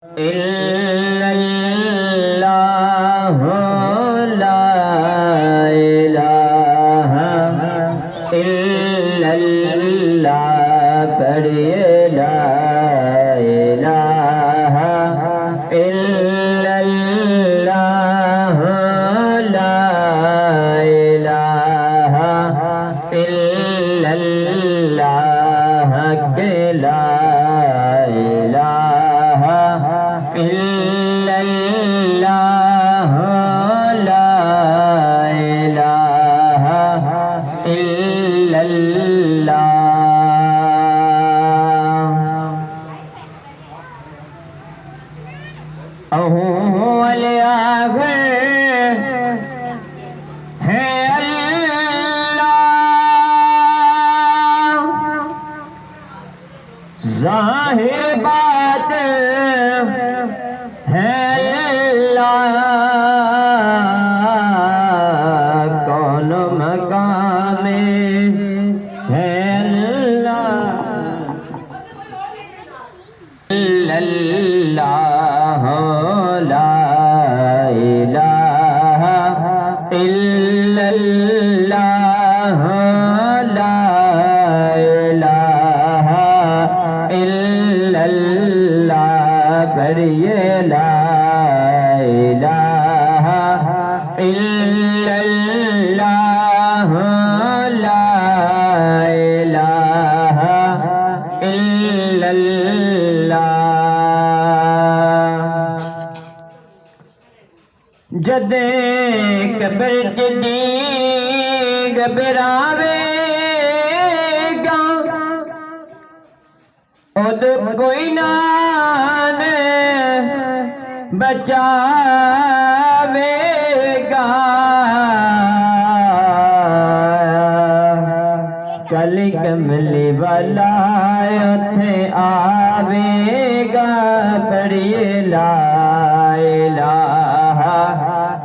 إلا الله لا إله إلا الله پڑھیے لا إله إلا الله لا إله إلا الله کہ لا إله إلا الله لا إله إلا الله أول آخر ہے اللہ ظاہر باطن ہے اللہ کون مقام ہے اللہ اللہ لا الہ الا اللہ لا الہ الا اللہ پڑھیے لا الہ الا اللہ لا الہ الا اللہ جدے قبر جدی گھبراوے گا اد کوئی نان بچاوے گا کلی کملی والا اتھے آوے گا پڑھیے لا الہ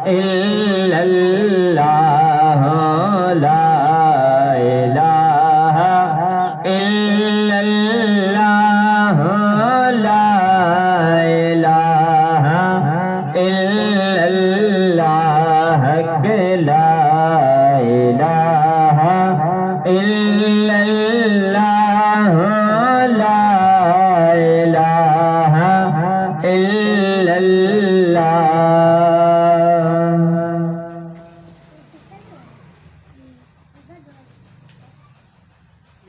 إلا الله لا إله إلا الله لا إله إلا الله لا إله إلا الله